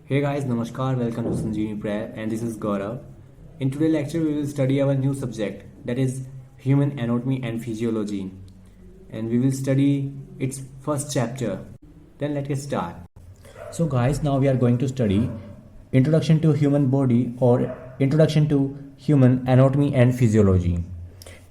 Hey guys, Namaskar, welcome to Sanjeevani Prayer, and this is Gaurav. In today's lecture, we will study our new subject, that is human anatomy and physiology, and we will study its first chapter. Then let's get start. So guys, now we are going to study Introduction to Human Body or Introduction to Human Anatomy and Physiology.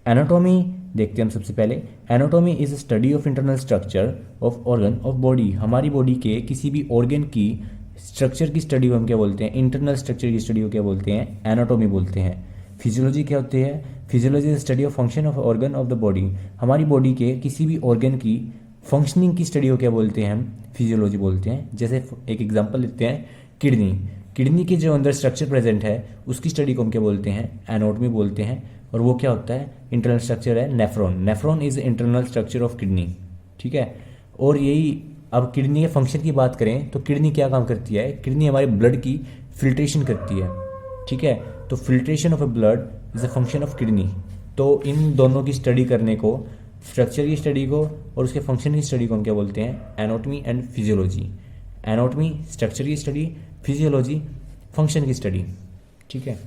Anatomy देखते हैं हम सबसे पहले. Anatomy is study of internal structure of organ of body. हमारी body के किसी भी organ की स्ट्रक्चर की स्टडी को हम क्या बोलते हैं? इंटरनल स्ट्रक्चर की स्टडी को क्या बोलते हैं? एनाटॉमी बोलते हैं. फिजियोलॉजी क्या होती है? Physiology is study of function of organ of the body. हमारी बॉडी के किसी भी ऑर्गन की फंक्शनिंग की स्टडी को क्या बोलते हैं? हम फिजियोलॉजी बोलते हैं. जैसे एक एग्जांपल लेते हैं, किडनी. किडनी के जो अंदर स्ट्रक्चर प्रेजेंट है उसकी स्टडी को हम क्या बोलते हैं? एनाटॉमी बोलते हैं. और वो क्या होता है? इंटरनल स्ट्रक्चर है nephron. Nephron is internal structure of kidney. ठीक है. और यही अब किडनी के फंक्शन की बात करें तो किडनी क्या काम करती है? किडनी हमारे ब्लड की फिल्ट्रेशन करती है. ठीक है. तो filtration of A blood is a function of kidney. तो इन दोनों की स्टडी करने को, स्ट्रक्चर की स्टडी को और उसके फंक्शन की स्टडी को हम क्या बोलते हैं? Anatomy and physiology. Anatomy structure की स्टडी, फिजियोलॉजी फंक्शन की स्टडी. ठीक है.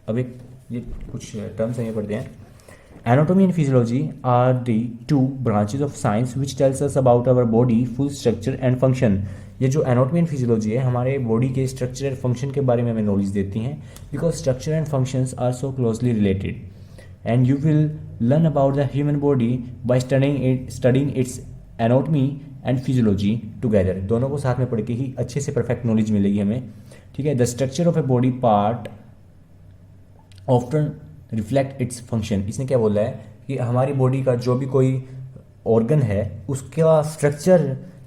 अब एक ये कुछ टर्म्स हैं, ये पढ़ते हैं. Anatomy and physiology are the two branches of science which tells us about our body full structure and function. ये जो एनाटॉमी एंड फिजियोलॉजी है हमारे बॉडी के स्ट्रक्चर एंड फंक्शन के बारे में हमें नॉलेज देती हैं, because structure and functions are so closely related. And you will learn about the human body by studying its anatomy and physiology together. दोनों को साथ में पढ़ के ही अच्छे से परफेक्ट नॉलेज मिलेगी हमें. ठीक है. The structure of a body part often reflect its function. इसने क्या बोला है कि हमारी बॉडी का जो भी कोई ऑर्गन है उसका स्ट्रक्चर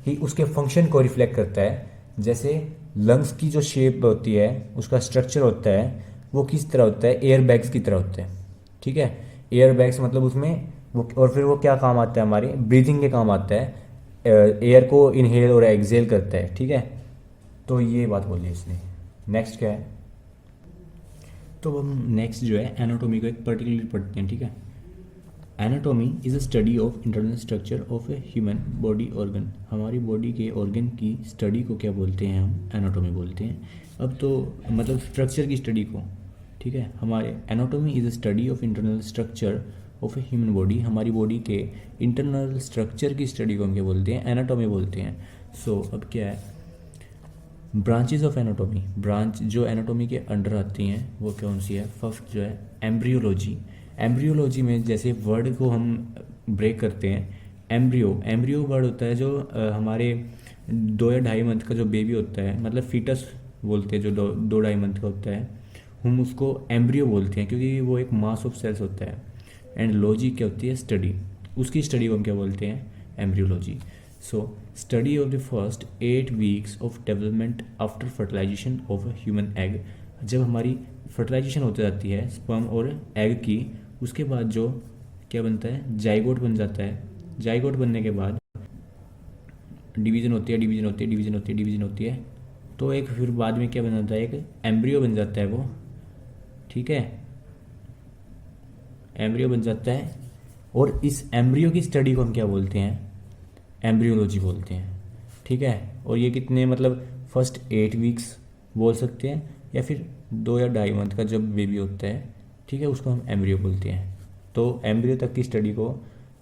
ही उसके फंक्शन को रिफ्लेक्ट करता है. जैसे लंग्स की जो शेप होती है उसका स्ट्रक्चर होता है वो किस तरह होता है? एयर बैग्स की तरह होता है. ठीक है. एयर बैग्स मतलब उसमें वो, और फिर वो क्या काम आता है? हमारे ब्रीथिंग के काम आता है. एयर को इनहेल और एक्सहेल करता है. ठीक है. तो ये बात बोली इसने. नेक्स्ट क्या है? तो हम नेक्स्ट जो है एनाटॉमी को एक पर्टिकुलर पढ़ते हैं. ठीक है. Anatomy is a study of internal structure of a human body organ. हमारी बॉडी के ऑर्गन की स्टडी को क्या बोलते हैं? हम एनाटॉमी बोलते हैं. अब तो मतलब स्ट्रक्चर की स्टडी को. ठीक है. हमारे anatomy is a study of internal structure of a human body. हमारी बॉडी के इंटरनल स्ट्रक्चर की स्टडी को हम क्या बोलते हैं? एनाटॉमी बोलते हैं. सो अब क्या है? Branches of anatomy. ब्रांच जो एनाटॉमी के अंडर आती हैं वो कौन सी है? फर्स्ट जो है एम्ब्रियोलॉजी. एम्ब्रियोलॉजी में जैसे वर्ड को हम ब्रेक करते हैं, एम्ब्रियो. एम्ब्रियो वर्ड होता है जो हमारे 2 या 2.5 मंथ का जो बेबी होता है, मतलब फीटस बोलते हैं, जो 2-2.5 मंथ का होता है, हम उसको एम्ब्रियो बोलते हैं क्योंकि वो एक मास ऑफ सेल्स होता है. एंड लॉजी क्या होती है? स्टडी. उसकी स्टडी को हम क्या बोलते हैं? Embryology. So, study of the first 8 weeks of development after fertilization of a human egg. जब हमारी फर्टिलाइजेशन होती जाती है स्पर्म और एग की, उसके बाद जो क्या बनता है? जाइगोट बन जाता है. जाइगोट बनने के बाद डिवीजन होती है, डिवीजन होती है, डिवीजन होती है, डिवीजन होती है. तो एक फिर बाद में क्या बन जाता है? एक एम्ब्रियो बन जाता है वो. ठीक है. एम्ब्रियो बन जाता है. और इस एम्ब्रियो की स्टडी को हम क्या बोलते हैं? एम्ब्रियोलॉजी बोलते हैं. ठीक है. और ये कितने मतलब फर्स्ट 8 वीक्स बोल सकते हैं या फिर 2 या 2.5 मंथ का जब बेबी होता है. ठीक है. उसको हम एम्ब्रियो बोलते हैं. तो एम्ब्रियो तक की स्टडी को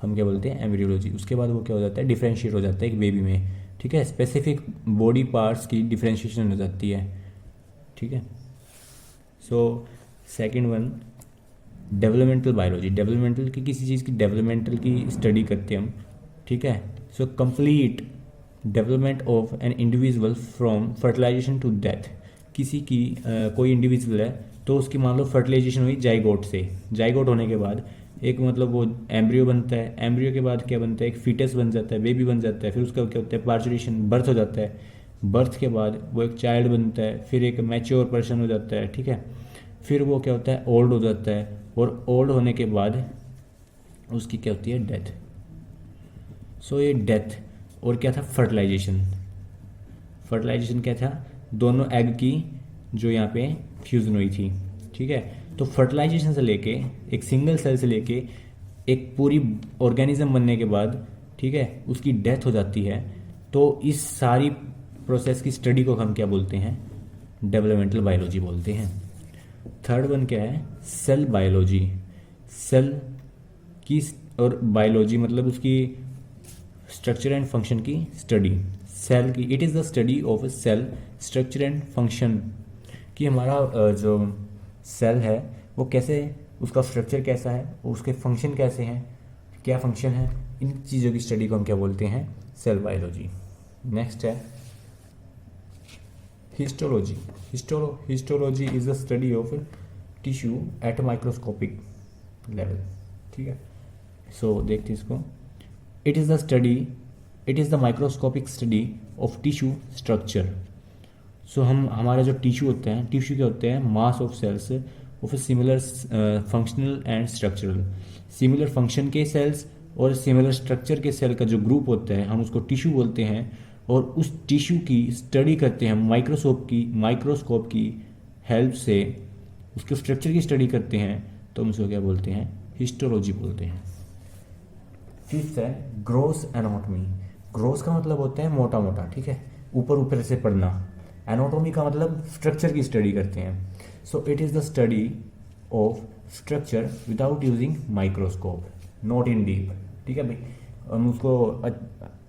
हम क्या बोलते हैं? एम्ब्रियोलॉजी. उसके बाद वो क्या हो जाता है? डिफ्रेंशिएट हो जाता है एक बेबी में. ठीक है. स्पेसिफिक बॉडी पार्ट्स की डिफ्रेंशिएशन हो जाती है. ठीक है. So second one, developmental biology. Developmental की किसी चीज़ की डेवलपमेंटल की स्टडी करते हैं हम. ठीक है. So complete development of an individual from fertilisation to death. किसी की कोई इंडिविजुअल है तो उसकी मान लो फर्टिलाइजेशन हुई जाइगोट से. जाइगोट होने के बाद एक मतलब वो एम्ब्रियो बनता है. एम्ब्रियो के बाद क्या बनता है? एक फीटस बन जाता है, बेबी बन जाता है. फिर उसका क्या होता है? पार्चुरेशन, बर्थ हो जाता है. बर्थ के बाद वो एक चाइल्ड बनता है, फिर एक मैच्योर पर्सन हो जाता है. ठीक है. फिर वो क्या होता है? ओल्ड हो जाता है. और ओल्ड होने के बाद उसकी क्या होती है? डेथ. सो ये डेथ. और क्या था? फर्टिलाइजेशन. फर्टिलाइजेशन क्या था? दोनों एग की जो यहाँ पे फ्यूजन हुई थी. ठीक है. तो फर्टिलाइजेशन से लेके एक सिंगल सेल से लेके एक पूरी ऑर्गेनिज्म बनने के बाद, ठीक है, उसकी डेथ हो जाती है. तो इस सारी प्रोसेस की स्टडी को हम क्या बोलते हैं? डेवलपमेंटल बायोलॉजी बोलते हैं। थर्ड वन क्या है, सेल बायोलॉजी। सेल की और बायोलॉजी मतलब उसकी स्ट्रक्चर एंड फंक्शन की स्टडी। सेल की, it is the study of cell structure and function, कि हमारा जो सेल है वो कैसे, उसका स्ट्रक्चर कैसा है, उसके फंक्शन कैसे हैं, क्या फंक्शन है, इन चीज़ों की स्टडी को हम क्या बोलते हैं, सेल बायोलॉजी। नेक्स्ट है histology. Histology is the study of tissue at microscopic level. ठीक है, सो देखते इसको। It is the microscopic study of tissue structure. So हमारा जो टिश्यू होता है, टिश्यू क्या होते हैं, mass of cells of a similar functional and structural. Similar function के सेल्स और सिमिलर स्ट्रक्चर के सेल का जो ग्रुप होता है हम उसको टिश्यू बोलते हैं, और उस टिश्यू की स्टडी करते हैं माइक्रोस्कोप की हेल्प से उसके स्ट्रक्चर की स्टडी करते हैं, तो हम उसको क्या बोलते हैं, हिस्टोलॉजी बोलते हैं। फिफ्थ है ग्रोस एनाटॉमी। ग्रोस का मतलब होता है मोटा मोटा, ठीक है, ऊपर ऊपर से पढ़ना। एनाटॉमी का मतलब स्ट्रक्चर की स्टडी करते हैं। सो it is the study of structure without using microscope, not in deep. ठीक है भाई, हम उसको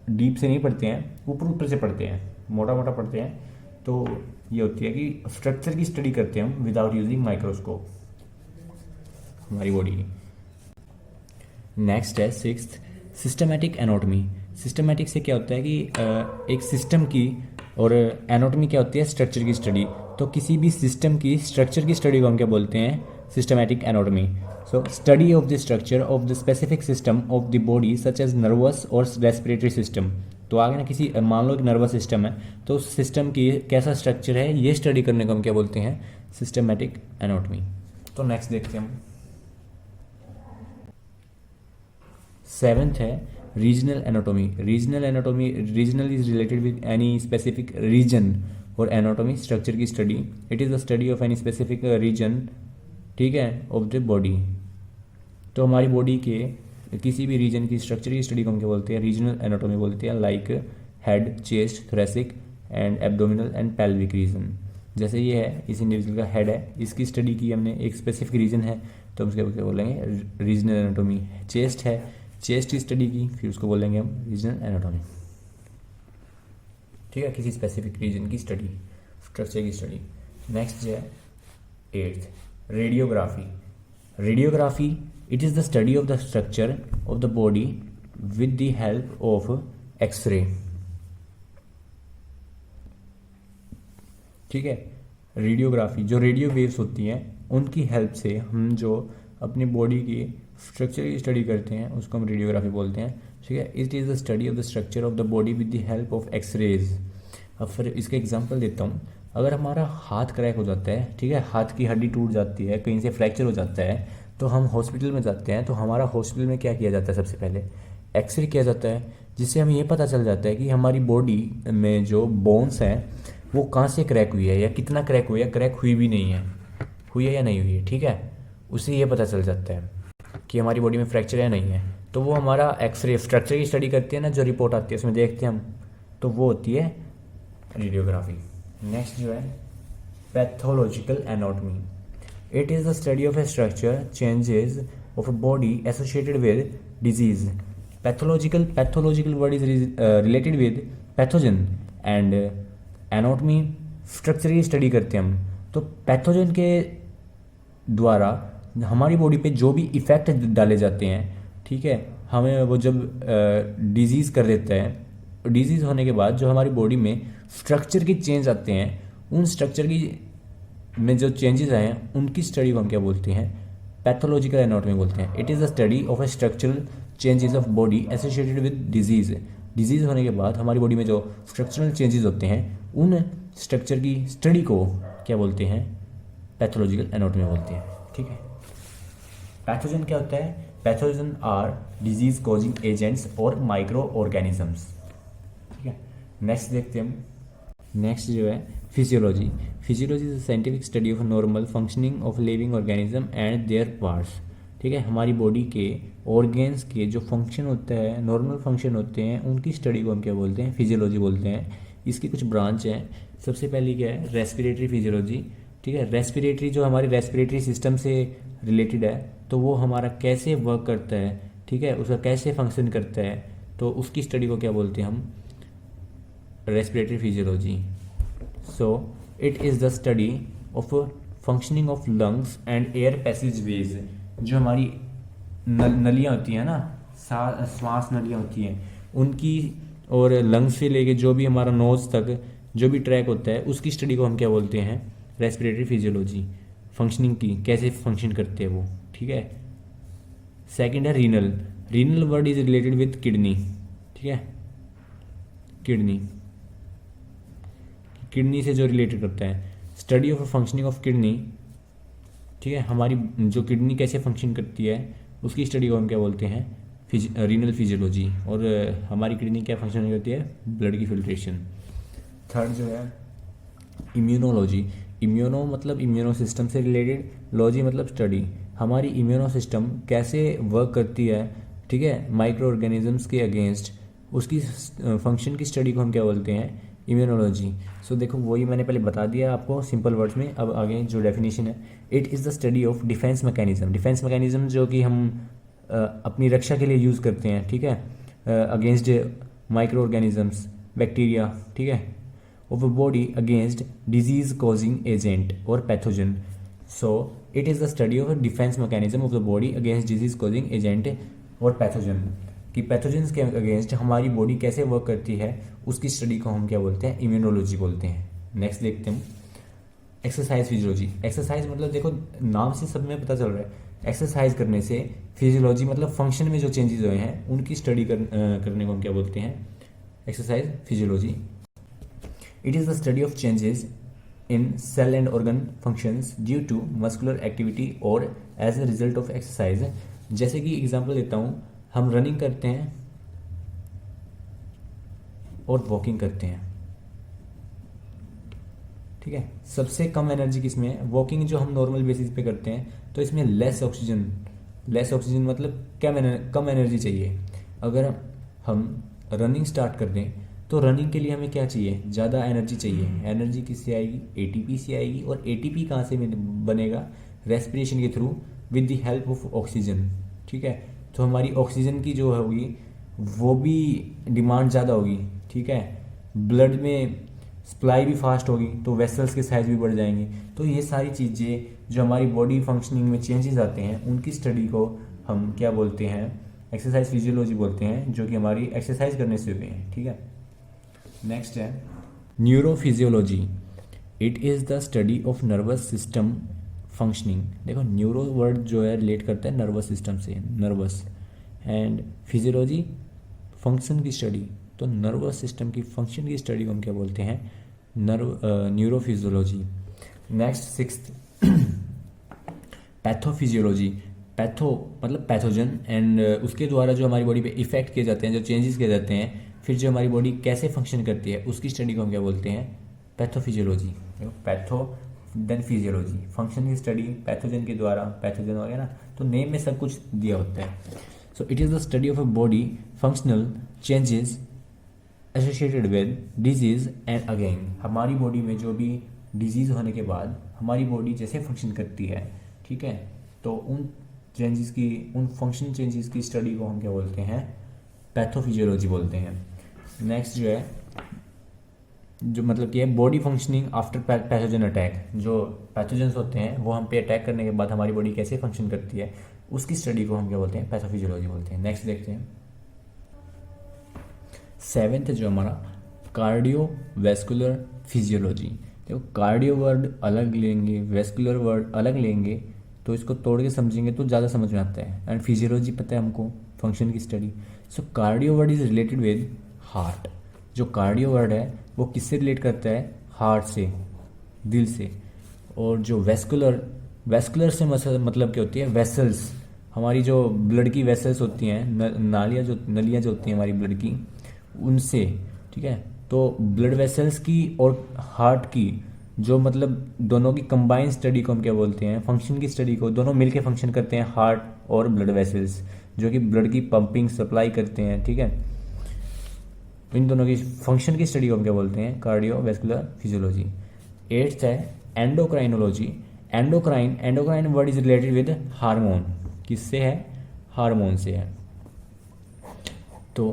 डीप से नहीं पढ़ते हैं, ऊपर ऊपर से पढ़ते हैं, मोटा मोटा पढ़ते हैं। तो ये होती है कि स्ट्रक्चर की स्टडी करते हैं हम विदाउट यूजिंग माइक्रोस्कोप हमारी बॉडी की। नेक्स्ट है सिक्स्थ, सिस्टमैटिक एनाटॉमी। सिस्टमैटिक से क्या होता है कि एक सिस्टम की, और एनाटॉमी क्या होती है, स्ट्रक्चर की स्टडी। तो किसी भी सिस्टम की स्ट्रक्चर की स्टडी को हम क्या बोलते हैं, systematic anatomy. So study of the structure of the specific system of the body such as nervous और रेस्पिरेटरी सिस्टम। तो आगे ना किसी, मान लो एक नर्वस सिस्टम है, तो उस सिस्टम की कैसा स्ट्रक्चर है ये स्टडी करने को हम क्या बोलते हैं, सिस्टमैटिक एनाटॉमी। तो नेक्स्ट देखते हैं हम। सेवेंथ है regional anatomy. Regional is related with any specific region, और एनाटॉमी स्ट्रक्चर की study. It is the study of any specific region, ठीक है, ऑफ द बॉडी। तो हमारी बॉडी के किसी भी रीजन की स्ट्रक्चर की स्टडी को हम क्या बोलते हैं, रीजनल एनाटॉमी बोलते हैं। Like head, chest, thoracic and abdominal and pelvic region. जैसे ये है, इस इंडिविजुअल का हेड है, इसकी स्टडी की हमने, एक स्पेसिफिक रीजन है तो हम उसके क्या बोलेंगे, रीजनल एनाटॉमी। चेस्ट है, चेस्ट की स्टडी की, फिर उसको बोलेंगे हम रीजनल एनाटॉमी। ठीक है, किसी स्पेसिफिक रीजन की स्टडी, स्ट्रक्चर की स्टडी। नेक्स्ट है eighth, radiography. It is the study of the structure of the body with the help of X-ray. ठीक है, रेडियोग्राफी, जो रेडियो वेव्स होती हैं उनकी हेल्प से हम जो अपनी बॉडी की स्ट्रक्चर की स्टडी करते हैं उसको हम रेडियोग्राफी बोलते हैं। ठीक है, it is the study of the structure of the body with the help of X-rays. अब फिर इसका एग्जांपल देता हूँ। अगर हमारा हाथ क्रैक हो जाता है, ठीक है, हाथ की हड्डी टूट जाती है, कहीं से फ्रैक्चर हो जाता है, तो हम हॉस्पिटल में जाते हैं। तो हमारा हॉस्पिटल में क्या किया जाता है, सबसे पहले एक्सरे किया जाता है, जिससे हमें ये पता चल जाता है कि हमारी बॉडी में जो बोन्स हैं वो कहाँ से क्रैक हुई है, या कितना क्रैक हुई है, क्रैक हुई भी नहीं है, हुई है या नहीं हुई है। ठीक है, उससे ये पता चल जाता है कि हमारी बॉडी में फ्रैक्चर है नहीं है। तो वो हमारा एक्सरे, स्ट्रक्चर की स्टडी करते हैं ना, जो रिपोर्ट आती है उसमें देखते हैं हम, तो वो होती है रेडियोग्राफी। नेक्स्ट जो है pathological anatomy. It is the study of A structure changes of a body associated with disease. Pathological word is related with pathogen and anatomy structure की स्टडी करते हैं हम। तो पैथोजन के द्वारा हमारी बॉडी पे जो भी इफ़ेक्ट डाले जाते हैं, ठीक है, हमें वो जब डिजीज़ कर देता है, डिजीज़ होने के बाद जो हमारी बॉडी में स्ट्रक्चर के चेंज आते हैं, उन स्ट्रक्चर की में जो चेंजेस आए हैं उनकी स्टडी को हम क्या बोलते हैं, पैथोलॉजिकल एनाटॉमी बोलते हैं। It is the study of A structural changes of body associated with disease होने के बाद हमारी बॉडी में जो स्ट्रक्चरल चेंजेस होते हैं उन स्ट्रक्चर की स्टडी को क्या बोलते हैं, पैथोलॉजिकल एनाटॉमी बोलते हैं। ठीक है, पैथोजन क्या होता है, pathogen are disease causing agents और माइक्रो ऑर्गेनिजम्स। ठीक है, नेक्स्ट देखते हैं हम। नेक्स्ट जो है physiology is scientific study of normal functioning of living organism and their parts. ठीक है, हमारी बॉडी के ऑर्गेन्स के जो फंक्शन होता है, नॉर्मल फंक्शन होते हैं, उनकी स्टडी को हम क्या बोलते हैं, फिजियोलॉजी बोलते हैं। इसकी कुछ ब्रांच हैं। सबसे पहली क्या है, रेस्पिरेटरी फिजियोलॉजी। ठीक है, रेस्पिरेटरी जो हमारे रेस्पिरेटरी सिस्टम से रिलेटेड है, तो वो हमारा कैसे वर्क करता है, ठीक है, उसका कैसे फंक्शन करता है, तो उसकी स्टडी को क्या बोलते हैं हम, respiratory physiology. So it is the study of functioning of lungs and air passage ways. जो हमारी नलियाँ होती हैं ना, श्वास नलियाँ होती हैं उनकी, और लंग्स से लेके जो भी हमारा नोज तक जो भी ट्रैक होता है, उसकी स्टडी को हम क्या बोलते हैं, रेस्पिरेटरी फिजियोलॉजी। फंक्शनिंग की, कैसे फंक्शन करते हैं वो। ठीक है, सेकंड है renal. Renal word is related with kidney. ठीक है, किडनी, किडनी से जो रिलेटेड करता है, study of functioning of kidney. ठीक है, हमारी जो किडनी कैसे फंक्शन करती है उसकी स्टडी को हम क्या बोलते हैं, रीनल फिजियोलॉजी। और हमारी किडनी क्या फंक्शन करती है, ब्लड की फिल्ट्रेशन। थर्ड जो है इम्यूनोलॉजी। इम्यूनो मतलब इम्यूनो सिस्टम से रिलेटेड, लॉजी मतलब स्टडी। हमारी इम्यूनो सिस्टम कैसे वर्क करती है, ठीक है, माइक्रो ऑर्गेनिजम्स के अगेंस्ट, उसकी फंक्शन की स्टडी को हम क्या बोलते हैं, इम्यूनोलॉजी। सो देखो वही मैंने पहले बता दिया आपको सिंपल वर्ड्स में। अब आगे जो डेफिनेशन है, it is the study of defence mechanism. Defence mechanism जो कि हम अपनी रक्षा के लिए यूज़ करते हैं, ठीक है, अगेंस्ट माइक्रो ऑर्गेनिजम्स, बैक्टीरिया, ठीक है, of a body against disease causing agent और pathogen. So it is the study of defence mechanism of the body against disease causing agent और पैथोजन। कि पैथोजन्स के अगेंस्ट हमारी बॉडी कैसे work करती है, उसकी स्टडी को हम क्या बोलते हैं, इम्यूनोलॉजी बोलते हैं। नेक्स्ट देखते हैं एक्सरसाइज फिजियोलॉजी। एक्सरसाइज मतलब देखो नाम से सब में पता चल रहा है, एक्सरसाइज करने से, फिजियोलॉजी मतलब फंक्शन में जो चेंजेस हुए हैं उनकी स्टडी करने को हम क्या बोलते हैं, exercise physiology. It is the study of changes in cell and organ functions due to muscular activity और as a result of exercise. जैसे कि एग्जांपल देता हूँ, हम रनिंग करते हैं और वॉकिंग करते हैं, ठीक है, सबसे कम एनर्जी किसमें है, वॉकिंग जो हम नॉर्मल बेसिस पे करते हैं, तो इसमें लेस ऑक्सीजन मतलब कम एनर्जी चाहिए। अगर हम रनिंग स्टार्ट कर दें तो रनिंग के लिए हमें क्या चाहिए, ज़्यादा एनर्जी चाहिए। एनर्जी किससे आएगी, एटीपी से आएगी। और एटीपी कहाँ से बनेगा, रेस्पिरेशन के through with the help of oxygen. ठीक है, तो हमारी ऑक्सीजन की जो होगी वो भी डिमांड ज़्यादा होगी, ठीक है, ब्लड में सप्लाई भी फास्ट होगी, तो वेसल्स के साइज भी बढ़ जाएंगे। तो ये सारी चीज़ें जो हमारी बॉडी फंक्शनिंग में चेंजेस आते हैं, उनकी स्टडी को हम क्या बोलते हैं, एक्सरसाइज फिजियोलॉजी बोलते हैं, जो कि हमारी एक्सरसाइज करने से हुए हैं। ठीक है, नेक्स्ट है neurophysiology. It is the study of nervous system functioning. देखो न्यूरो वर्ड जो है रिलेट करता है नर्वस सिस्टम से, नर्वस, एंड फिजियोलॉजी फंक्शन की स्टडी। तो नर्वस सिस्टम की फंक्शन की स्टडी को हम क्या बोलते हैं, neurophysiology. Next sixth pathophysiology. Patho मतलब पैथोजन, एंड उसके द्वारा जो हमारी बॉडी पे इफेक्ट किए जाते हैं, जो चेंजेस किए जाते हैं, फिर जो हमारी बॉडी कैसे फंक्शन करती है, उसकी स्टडी को हम क्या बोलते हैं, pathophysiology. Patho then physiology, function की स्टडी पैथोजन के द्वारा, पैथोजन हो गया ना, तो नेम में सब कुछ दिया होता है। सो it is the study of a body functional changes associated with disease and again. हमारी बॉडी में जो भी डिजीज़ होने के बाद हमारी बॉडी जैसे फंक्शन करती है, ठीक है, तो उन चेंजेस की, उन फंक्शन चेंजेस की स्टडी को हम क्या बोलते हैं, पैथोफिजियोलॉजी बोलते हैं। नेक्स्ट जो है, जो मतलब कि है body functioning after pathogen attack. जो पैथोजन्स होते हैं वो हम पे अटैक करने के बाद हमारी बॉडी कैसे फंक्शन करती है, उसकी स्टडी को हम क्या बोलते हैं, पैथोफिजियोलॉजी बोलते हैं। नेक्स्ट देखते हैं सेवेंथ जो हमारा कार्डियोवैस्कुलर फिजियोलॉजी। देखो कार्डियो वर्ड अलग लेंगे, वैस्कुलर वर्ड अलग लेंगे, तो इसको तोड़ के समझेंगे तो ज़्यादा समझ में आता है। एंड फिजियोलॉजी पता है हमको, फंक्शन की study. So cardio word is related with heart. जो कार्डियो वर्ड है वो किससे रिलेट करता है, हार्ट से, दिल से। और जो वैस्कुलर से मतलब क्या होती है, वेसल्स, हमारी जो ब्लड की वेसल्स होती हैं, नलियाँ जो होती हैं हमारी ब्लड की, उनसे, ठीक है। तो ब्लड वेसल्स की और हार्ट की जो मतलब दोनों की कंबाइन स्टडी को हम क्या बोलते हैं, फंक्शन की स्टडी को, दोनों मिलके फंक्शन करते हैं, हार्ट और ब्लड वेसल्स, जो कि ब्लड की पंपिंग सप्लाई करते हैं, ठीक है। इन दोनों की फंक्शन की स्टडी को हम क्या बोलते हैं? Cardiovascular physiology. 8th है endocrinology. Endocrine word is related with hormone. किससे है? हार्मोन से है। तो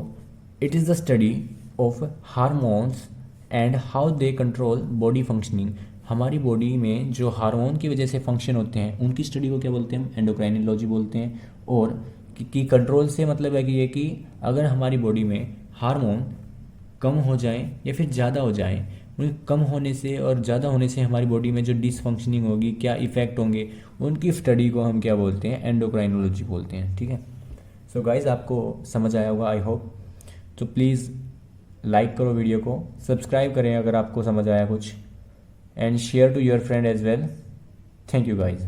it is the study of hormones and how they control body functioning. हमारी बॉडी में जो हार्मोन की वजह से फंक्शन होते हैं उनकी स्टडी को क्या बोलते हैं? हम एंडोक्राइनोलॉजी बोलते हैं। और कि कंट्रोल से मतलब है कि ये कि अगर हमारी बॉडी में हार्मोन कम हो जाए या फिर ज़्यादा हो जाए, उन कम होने से और ज़्यादा होने से हमारी बॉडी में जो डिसफंक्शनिंग होगी, क्या इफ़ेक्ट होंगे, उनकी स्टडी को हम क्या बोलते हैं? एंडोक्राइनोलॉजी बोलते हैं। ठीक है। सो गाइज आपको समझ आया होगा आई होप। तो प्लीज़ लाइक करो वीडियो को, सब्सक्राइब करें अगर आपको समझ आया कुछ, and share to your friend as well. Thank you guys.